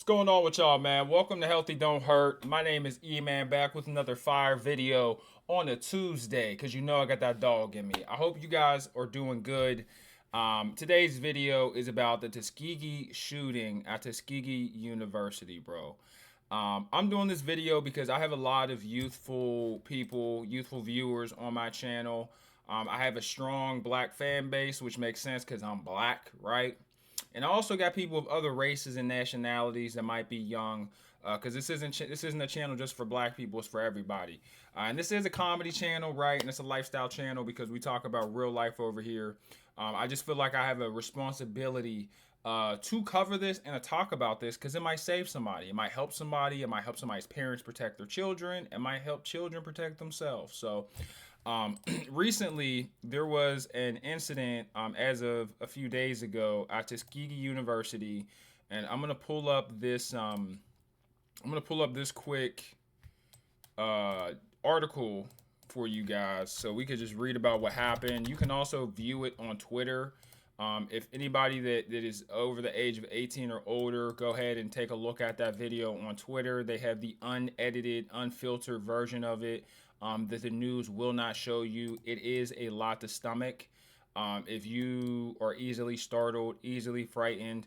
What's going on with y'all, man? Welcome to Healthy Don't Hurt. My name is E-Man, back with another fire video on a Tuesday, because you know I got that dog in me. I hope you guys are doing good. Today's video is about the Tuskegee shooting at Tuskegee University, bro. I'm doing this video because I have a lot of youthful people, youthful viewers on my channel. I have a strong black fan base, which makes sense because I'm black, right? And I also got people of other races and nationalities that might be young, because this isn't a channel just for black people; it's for everybody. And this is a comedy channel, right? And it's a lifestyle channel because we talk about real life over here. I just feel like I have a responsibility to cover this and to talk about this because it might save somebody. It might help somebody. It might help somebody's parents protect their children. It might help children protect themselves. So recently, there was an incident as of a few days ago at Tuskegee University, and I'm gonna pull up this. I'm gonna pull up this quick article for you guys, so we could just read about what happened. You can also view it on Twitter. If anybody that is over the age of 18 or older, go ahead and take a look at that video on Twitter. They have the unedited, unfiltered version of it that the news will not show you. It is a lot to stomach. If you are easily startled, easily frightened,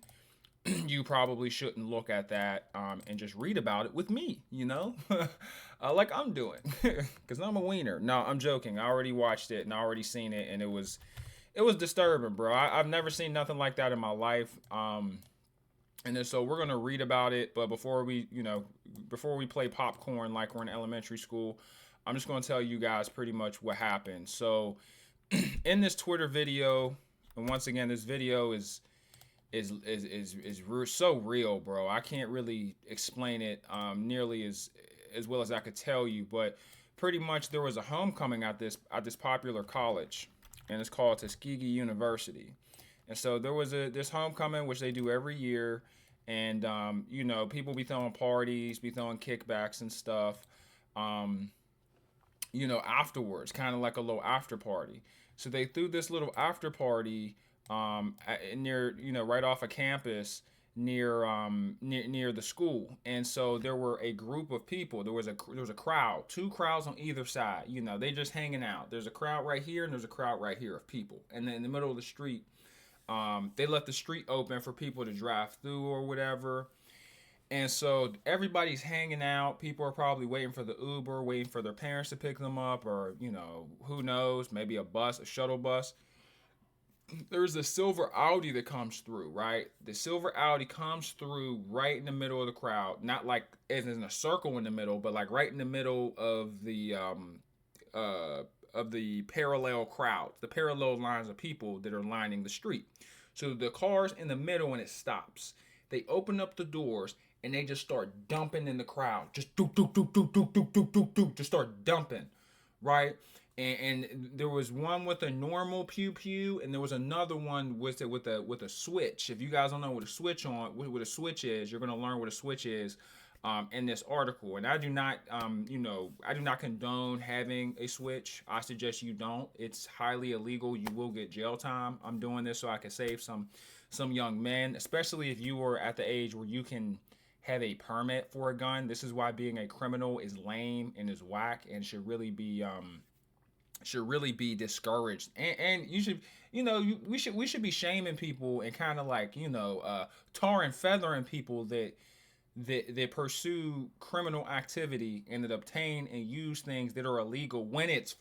you probably shouldn't look at that and just read about it with me, like I'm doing, because I'm a wiener. No, I'm joking. I already watched it and I already seen it, and it was disturbing, bro. I've never seen nothing like that in my life. And then so we're gonna read about it, but before we play popcorn like we're in elementary school, I'm just gonna tell you guys pretty much what happened. So, in this Twitter video, and once again, this video is so real, bro. I can't really explain it nearly as well as I could tell you, but pretty much there was a homecoming at this popular college, and it's called Tuskegee University. And so there was this homecoming which they do every year, and people be throwing parties, be throwing kickbacks and stuff. Um, Afterwards, kind of like a little after party. So they threw this little after party near, right off of campus near the school. And so there were a group of people. There was a crowd, two crowds on either side. They just hanging out. There's a crowd right here and there's a crowd right here of people. And then in the middle of the street, they left the street open for people to drive through or whatever. And so everybody's hanging out. People are probably waiting for the Uber, waiting for their parents to pick them up, or, who knows, maybe a bus, a shuttle bus. There's a silver Audi that comes through, right? The silver Audi comes through right in the middle of the crowd. Not like as in a circle in the middle, but like right in the middle uh, of the parallel crowd, the parallel lines of people that are lining the street. So the car's in the middle and it stops. They open up the doors and they just start dumping in the crowd. Just doop doop doop doop doop doop doop doop doop. Just start dumping, right? And there was one with a normal pew pew, and there was another one with a switch. If you guys don't know what a switch is, you're gonna learn what a switch is in this article. And I do not, I do not condone having a switch. I suggest you don't. It's highly illegal. You will get jail time. I'm doing this so I can save some young men, especially if you are at the age where you can have a permit for a gun. This is why being a criminal is lame and is whack and should really be discouraged. And you should, we should be shaming people and kind of like, tar and feathering people that pursue criminal activity and that obtain and use things that are illegal when it's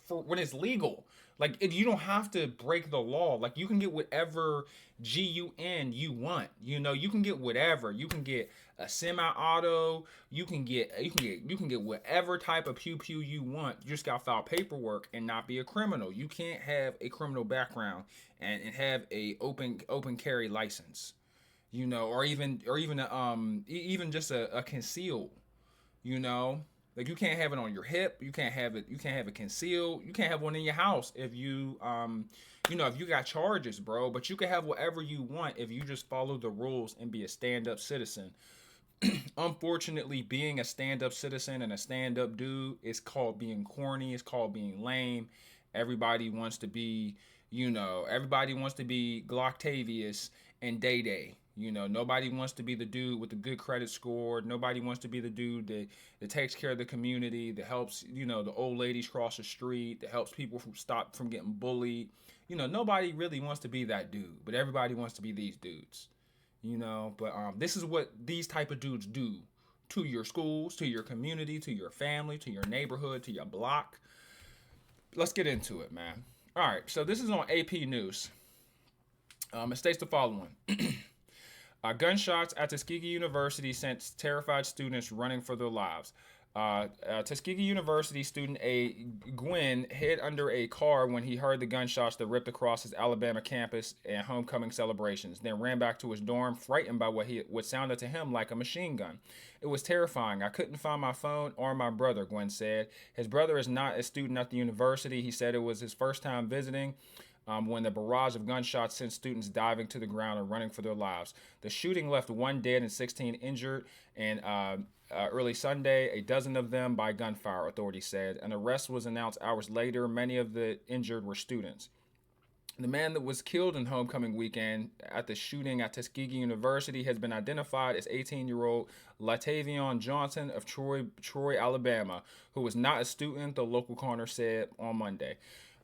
legal. Like, you don't have to break the law. Like, you can get whatever gun you want. You can get whatever. You can get a semi-auto. You can get whatever type of pew pew you want. You just got to file paperwork and not be a criminal. You can't have a criminal background and have a open carry license. Or even just a concealed. You know, like, you can't have it on your hip. You can't have it concealed. You can't have one in your house if if you got charges, bro. But you can have whatever you want if you just follow the rules and be a stand-up citizen. Unfortunately, being a stand-up citizen and a stand-up dude is called being corny. It's called being lame. Everybody wants to be, everybody wants to be Glocktavius and Day Day. Nobody wants to be the dude with the good credit score. Nobody wants to be the dude that takes care of the community, that helps, the old ladies cross the street, that helps people stop from getting bullied. Nobody really wants to be that dude, but everybody wants to be these dudes. But this is what these type of dudes do to your schools, to your community, to your family, to your neighborhood, to your block. Let's get into it, man. All right, so this is on AP News. It states the following. Gunshots at Tuskegee University sent terrified students running for their lives. Tuskegee University student A. Gwynn hid under a car when he heard the gunshots that ripped across his Alabama campus and homecoming celebrations, then ran back to his dorm, frightened by what sounded to him like a machine gun. It was terrifying. I couldn't find my phone or my brother, Gwynn said. His brother is not a student at the university. He said it was his first time visiting. When the barrage of gunshots sent students diving to the ground and running for their lives. The shooting left 1 dead and 16 injured, and early Sunday, a dozen of them by gunfire, authorities said. An arrest was announced hours later. Many of the injured were students. The man that was killed in homecoming weekend at the shooting at Tuskegee University has been identified as 18-year-old Latavion Johnson of Troy, Alabama, who was not a student, the local coroner said on Monday.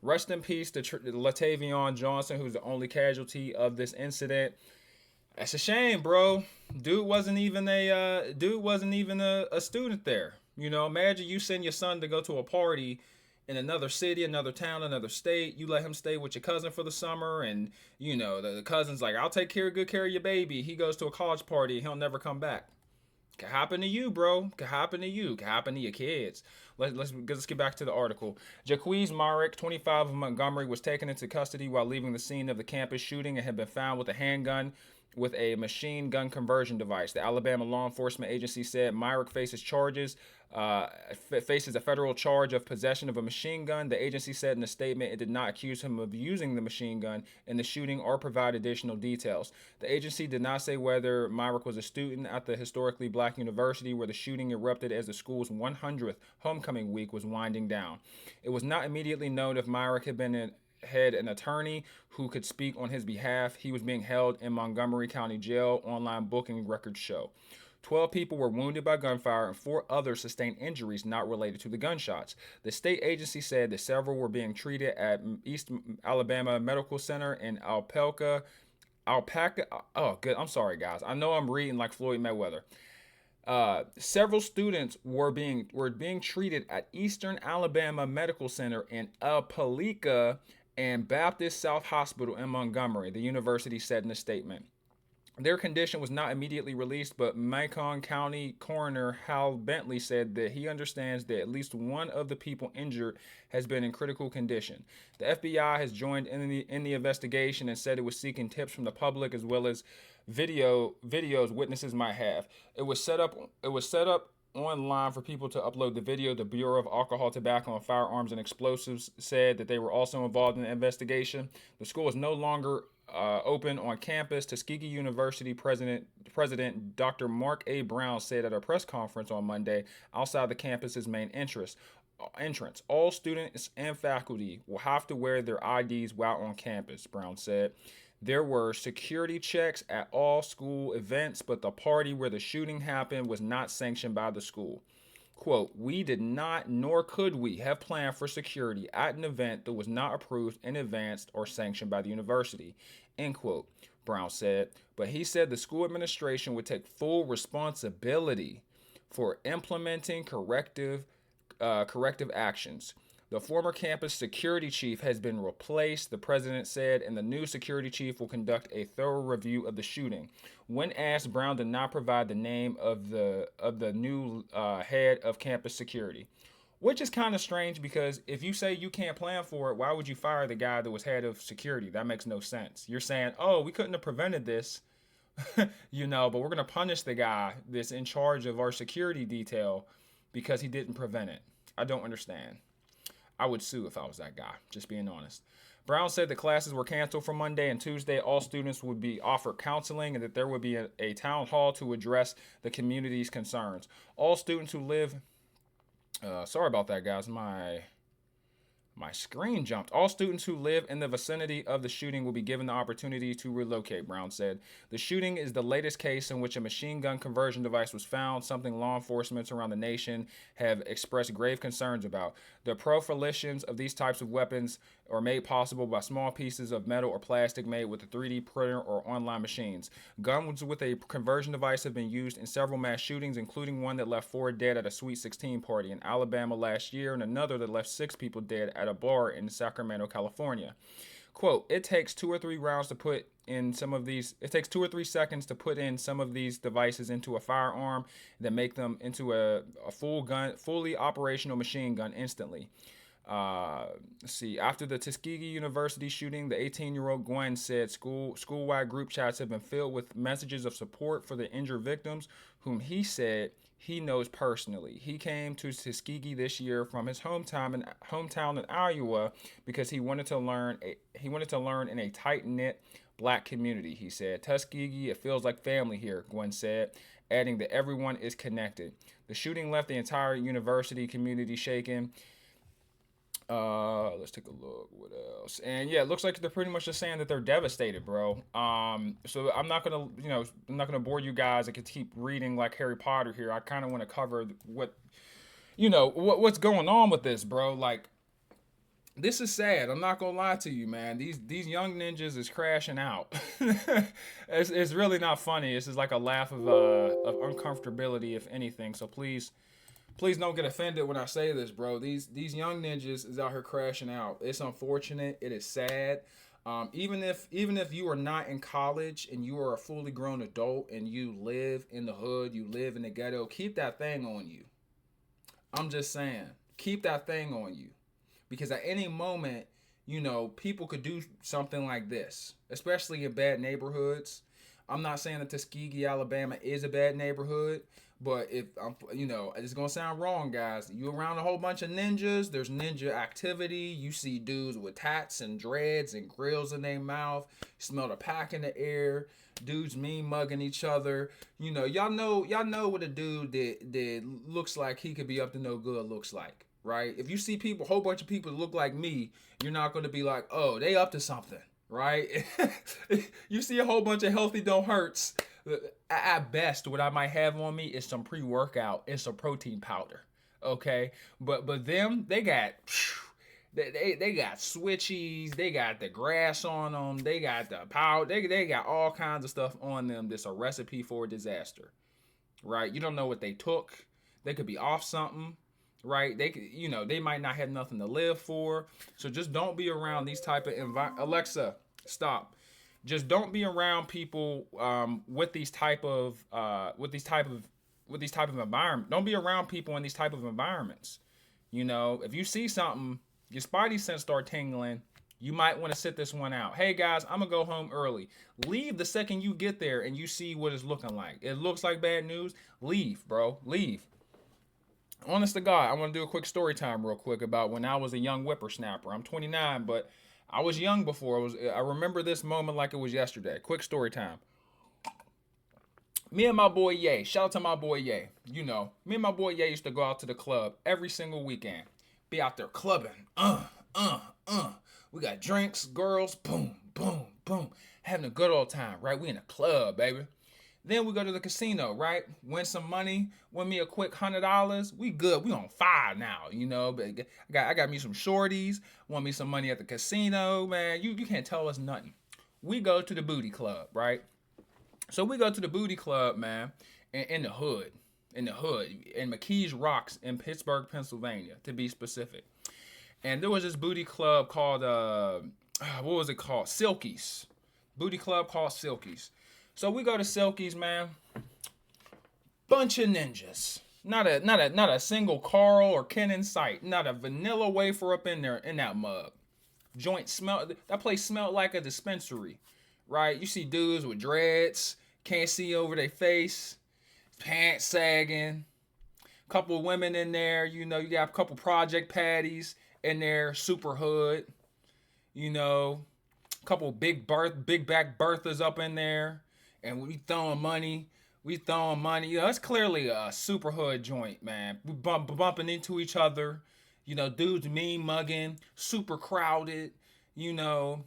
Rest in peace to Latavion Johnson, who's the only casualty of this incident. That's a shame, bro. Dude wasn't even a student there. Imagine you send your son to go to a party in another city, another town, another state. You let him stay with your cousin for the summer, and the cousin's like, "I'll take good care of your baby." He goes to a college party, he'll never come back. Could happen to you, bro. Could happen to you. Could happen to your kids. Let's get back to the article. Jaquiz Myrick, 25 of Montgomery, was taken into custody while leaving the scene of the campus shooting and had been found with a handgun with a machine gun conversion device. The Alabama law enforcement agency said Myrick faces a federal charge of possession of a machine gun. The agency said in a statement it did not accuse him of using the machine gun in the shooting or provide additional details. The agency did not say whether Myrick was a student at the historically black university where the shooting erupted as the school's 100th homecoming week was winding down. It was not immediately known if Myrick had an attorney who could speak on his behalf. He was being held in Montgomery County Jail, online booking records show. 12 people were wounded by gunfire and 4 others sustained injuries not related to the gunshots. The state agency said that several were being treated at East Alabama Medical Center in Alpaca. Oh, good. I'm sorry, guys. I know I'm reading like Floyd Mayweather. Several students were being treated at Eastern Alabama Medical Center in Alpaca and Baptist South Hospital in Montgomery, the university said in a statement. Their condition was not immediately released, but Macon County Coroner Hal Bentley said that he understands that at least one of the people injured has been in critical condition. The FBI has joined in the investigation and said it was seeking tips from the public as well as videos witnesses might have. It was set up online for people to upload the video. The Bureau of Alcohol, Tobacco, and Firearms and Explosives said that they were also involved in the investigation. The school is no longer open on campus. Tuskegee University President Dr. Mark A. Brown said at a press conference on Monday outside the campus's main entrance. All students and faculty will have to wear their IDs while on campus, Brown said. There were security checks at all school events, but the party where the shooting happened was not sanctioned by the school. Quote, "We did not, nor could we, have planned for security at an event that was not approved in advance or sanctioned by the university," end quote, Brown said. But he said the school administration would take full responsibility for implementing corrective actions. The former campus security chief has been replaced, the president said, and the new security chief will conduct a thorough review of the shooting. When asked, Brown did not provide the name of the new head of campus security, which is kind of strange because if you say you can't plan for it, why would you fire the guy that was head of security? That makes no sense. You're saying, "Oh, we couldn't have prevented this," but we're going to punish the guy that's in charge of our security detail because he didn't prevent it. I don't understand. I would sue if I was that guy, just being honest. Brown said the classes were canceled for Monday and Tuesday. All students would be offered counseling and that there would be a town hall to address the community's concerns. All students who live... sorry about that, guys. My My screen jumped. All students who live in the vicinity of the shooting will be given the opportunity to relocate, Brown said. The shooting is the latest case in which a machine gun conversion device was found, something law enforcement around the nation have expressed grave concerns about. The proliferation of these types of weapons are made possible by small pieces of metal or plastic made with a 3D printer or online machines. Guns with a conversion device have been used in several mass shootings, including one that left 4 dead at a Sweet 16 party in Alabama last year and another that left 6 people dead at a bar in Sacramento, California. Quote, it takes 2 or 3 rounds to put in some of these, it takes 2 or 3 seconds to put in some of these devices into a firearm that make them into a fully operational machine gun instantly. Let's see. After the Tuskegee University shooting, the 18-year-old Gwen said school-wide group chats have been filled with messages of support for the injured victims, whom he said he knows personally. He came to Tuskegee this year from his hometown in Iowa because he wanted to learn in a tight-knit black community. He said, Tuskegee, it feels like family here, Gwen said, adding that everyone is connected. The shooting left the entire university community shaken. Let's take a look. What else? And yeah, it looks like they're pretty much just saying that they're devastated, bro. So I'm not gonna bore you guys. I could keep reading like Harry Potter here. I kind of want to cover what's going on with this, bro. Like, this is sad. I'm not gonna lie to you, man. These young ninjas is crashing out. It's really not funny. This is like a laugh of uncomfortability, if anything. So please don't get offended when I say this, bro. These young ninjas is out here crashing out. It's unfortunate. It is sad. Even if you are not in college and you are a fully grown adult and you live in the hood, you live in the ghetto, keep that thing on you. I'm just saying, keep that thing on you, because at any moment, people could do something like this, especially in bad neighborhoods. I'm not saying that Tuskegee, Alabama is a bad neighborhood, but if I'm, it's gonna sound wrong, guys. You around a whole bunch of ninjas. There's ninja activity. You see dudes with tats and dreads and grills in their mouth. You smell the pack in the air. Dudes mean mugging each other. Y'all know what a dude that looks like he could be up to no good looks like, right? If you see a whole bunch of people that look like me, you're not gonna be like, oh, they up to something, right? You see a whole bunch of healthy don't hurts. At best, what I might have on me is some pre-workout and some protein powder. Okay, but them, they got they got switchies, they got the grass on them, they got the powder, they got all kinds of stuff on them that's a recipe for disaster, right? You don't know what they took. They could be off something, right? They could, they might not have nothing to live for. So just don't be around these type of Alexa, stop. Just don't be around people with these type of environment. Don't be around people in these type of environments. If you see something, your spidey sense start tingling. You might want to sit this one out. Hey guys, I'm gonna go home early. Leave the second you get there and you see what it's looking like. It looks like bad news. Leave, bro. Leave. Honest to God, I want to do a quick story time real quick about when I was a young whippersnapper. I'm 29, but I was young before. I remember this moment like it was yesterday. Quick story time. Me and my boy Ye, shout out to my boy Ye. Me and my boy Ye used to go out to the club every single weekend. Be out there clubbing. We got drinks, girls, boom, boom, boom. Having a good old time, right? We in a club, baby. Then we go to the casino, right? Win some money, win me a quick $100. We good. We on fire now, But I got me some shorties, won me some money at the casino, man. You can't tell us nothing. We go to the booty club, right? So we go to the booty club, man, in the hood, in McKees Rocks in Pittsburgh, Pennsylvania, to be specific. And there was this booty club called what was it called? Silky's. Booty club called Silky's. So we go to Silky's, man. Bunch of ninjas. Not a single Carl or Ken in sight. Not a vanilla wafer up in there in that mug. That place smelled like a dispensary, right? You see dudes with dreads, can't see over their face, pants sagging. Couple of women in there, you got a couple project patties in there, super hood. Couple big back Berthas up in there. And we throwing money. It's clearly a super hood joint, man. We bumping into each other. Dudes mean mugging, super crowded, you know,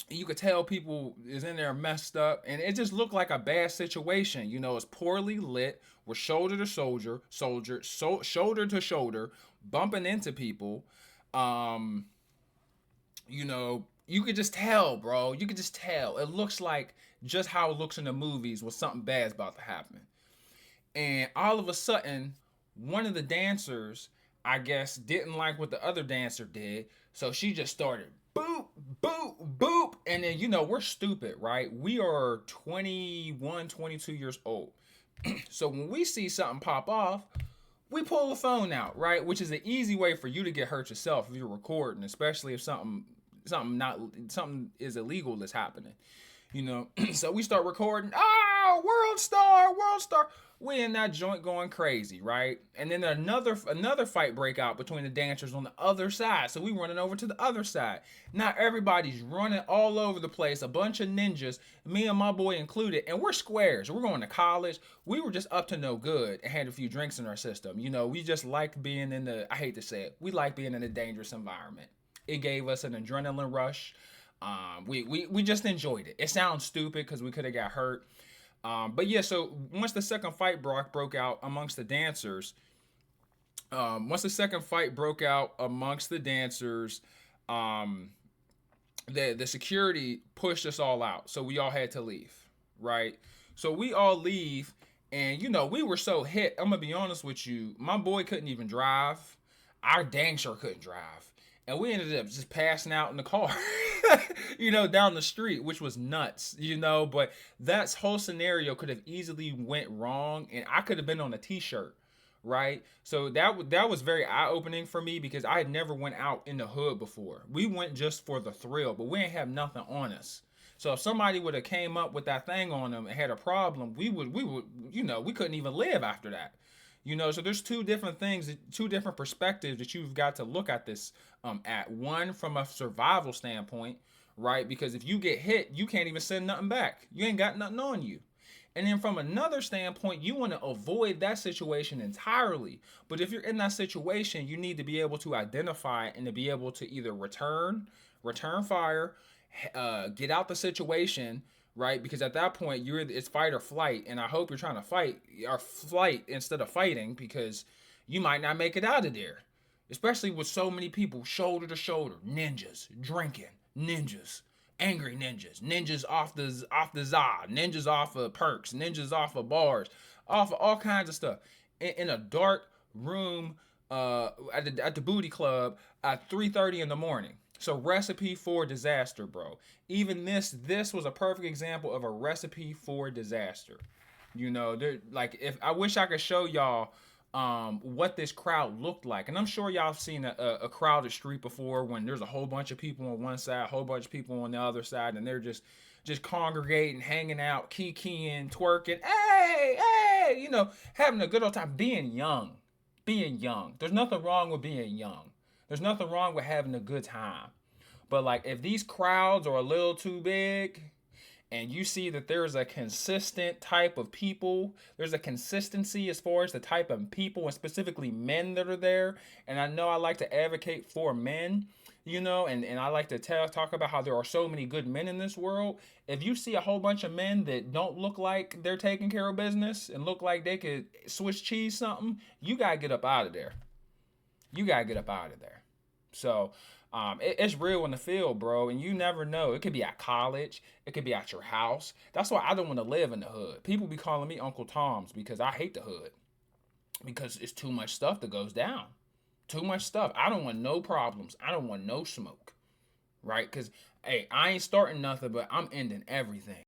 you could tell people is in there messed up, and it just looked like a bad situation. It's poorly lit. We're shoulder to shoulder, bumping into people. Um, you could just tell, bro. You could just tell. It looks like just how it looks in the movies when something bad's about to happen. And all of a sudden, one of the dancers, I guess, didn't like what the other dancer did. So she just started boop, boop, boop. And then, we're stupid, right? We are 21, 22 years old. So when we see something pop off, we pull the phone out, right? Which is an easy way for you to get hurt yourself if you're recording, especially if something is illegal that's happening. So we start recording. Oh, world star. We in that joint going crazy, right? And then another fight break out between the dancers on the other side. So we running over to the other side. Now everybody's running all over the place. A bunch of ninjas, me and my boy included, and we're squares. We're going to college. We were just up to no good and had a few drinks in our system. We just like being I hate to say it, we like being in a dangerous environment. It gave us an adrenaline rush. We just enjoyed it. It sounds stupid because we could have got hurt. But yeah, so once the second fight broke out amongst the dancers, the security pushed us all out. So we all had to leave, right? So we all leave, and we were so hit. I'm gonna be honest with you. My boy couldn't even drive. Our dang sure couldn't drive. And we ended up just passing out in the car, down the street, which was nuts, but that whole scenario could have easily went wrong, and I could have been on a t-shirt, right? So that was very eye-opening for me because I had never went out in the hood before. We went just for the thrill, but we didn't have nothing on us. So if somebody would have came up with that thing on them and had a problem, we would, we couldn't even live after that. So there's two different things, two different perspectives that you've got to look at this at. One, from a survival standpoint, right? Because if you get hit, you can't even send nothing back. You ain't got nothing on you. And then from another standpoint, you want to avoid that situation entirely. But if you're in that situation, you need to be able to identify and to be able to either return fire, get out the situation, right? Because at that point, it's fight or flight, and I hope you're trying to fight or flight instead of fighting, because you might not make it out of there, especially with so many people shoulder to shoulder, ninjas drinking, ninjas, angry ninjas off the za, ninjas off of perks, ninjas off of bars, off of all kinds of stuff in a dark room at the booty club at 3:30 in the morning. So recipe for disaster, bro. Even this was a perfect example of a recipe for disaster. Like, if I wish I could show y'all what this crowd looked like, and I'm sure y'all have seen a crowded street before when there's a whole bunch of people on one side, a whole bunch of people on the other side, and they're just congregating, hanging out, kikiing, twerking, hey, having a good old time, being young. There's nothing wrong with being young. There's nothing wrong with having a good time. But like, if these crowds are a little too big and you see that there's a consistent type of people, there's a consistency as far as the type of people and specifically men that are there. And I know I like to advocate for men, and I like to talk about how there are so many good men in this world. If you see a whole bunch of men that don't look like they're taking care of business and look like they could Swiss cheese something, you got to get up out of there. So it's real in the field, bro, and you never know. It could be at college. It could be at your house. That's why I don't want to live in the hood. People be calling me Uncle Tom's because I hate the hood, because it's too much stuff that goes down. Too much stuff. I don't want no problems. I don't want no smoke, right? Because, hey, I ain't starting nothing, but I'm ending everything.